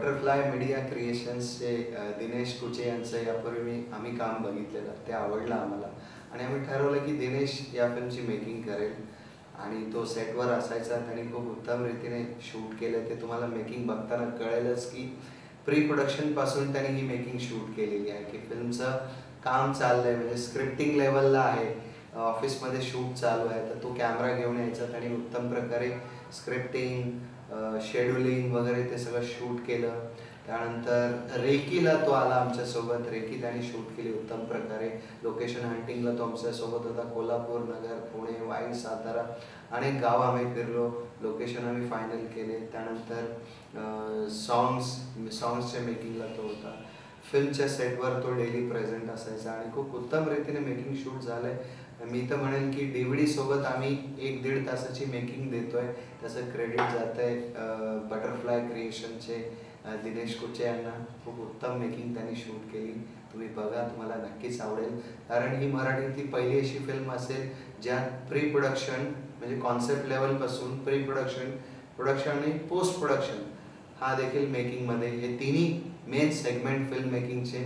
Butterfly media क्रिएशन्सचे Dinesh Kuche यांचं यापूर्वी आम्ही काम बघितलेलं, ते आवडलं आम्हाला आणि आम्ही ठरवलं की दिनेश या फिल्मची मेकिंग करेल आणि तो सेटवर असायचा. त्यांनी खूप उत्तम रीतीने शूट केलं. ते तुम्हाला मेकिंग बघताना कळेलच की प्री प्रोडक्शनपासून त्यांनी ही मेकिंग शूट केलेली आहे, की फिल्मचं काम चाललं आहे, म्हणजे स्क्रिप्टिंग लेवलला आहे, ऑफिसमध्ये शूट चालू आहे, तर तो कॅमेरा घेऊन यायचा. त्यांनी उत्तम प्रकारे स्क्रिप्टिंग, शेड्युलिंग वगैरे ते सगळं शूट केलं. त्यानंतर रेकीला तो आला आमच्यासोबत. रेकी त्यांनी शूट केली उत्तम प्रकारे. लोकेशन हंटिंगला तो आमच्यासोबत होता. कोल्हापूर, नगर, पुणे, वाई, सातारा अनेक गाव आम्ही फिरलो. लोकेशन आम्ही फायनल केले. त्यानंतर सॉंग्सच्या मेकिंगला तो होता. फिल्मच्या सेटवर तो डेली प्रेझेंट असायचा आणि खूप उत्तम रीतीने मेकिंग शूट झालं आहे. मी तर म्हणेन की DVD सोबत आम्ही 1-1.5 तासाची मेकिंग देतोय. त्याचं क्रेडिट जातं आहे बटरफ्लाय क्रिएशनचे दिनेश कुचे यांना. खूप उत्तम मेकिंग त्यांनी शूट केली. तुम्ही बघा, तुम्हाला नक्कीच आवडेल. कारण ही मराठीतली पहिली अशी फिल्म असेल ज्यात प्री प्रोडक्शन म्हणजे कॉन्सेप्ट लेवलपासून प्री प्रोडक्शन, प्रोडक्शन आणि पोस्ट प्रोडक्शन हा देखील मेकिंगमध्ये हे तिन्ही मेन सेगमेंट फिल्म मेकिंगचे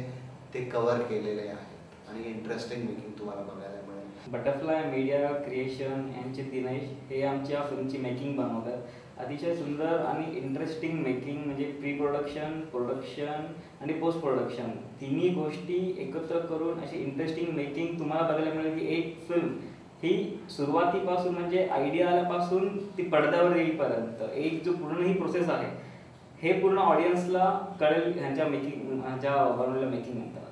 ते कव्हर केलेले आहेत आणि इंटरेस्टिंग मेकिंग तुम्हाला बघायला मिळेल. बटरफ्लाय मीडिया क्रिएशन यांचे दिनेश हे आमच्या फिल्मची मेकिंग बनवतात. अतिशय सुंदर आणि इंटरेस्टिंग मेकिंग, म्हणजे प्री प्रोडक्शन, प्रोडक्शन आणि पोस्ट प्रोडक्शन तिन्ही गोष्टी एकत्र करून अशी इंटरेस्टिंग मेकिंग तुम्हाला बघायला मिळेल. की एक फिल्म ही सुरुवातीपासून म्हणजे आयडिया आल्यापासून ती पडद्यावर येईपर्यंत एक जो पूर्ण ही प्रोसेस आहे हे पूर्ण ऑडियन्सला कळेल ह्यांच्या बनवलेल्या मेकिंग नंतर.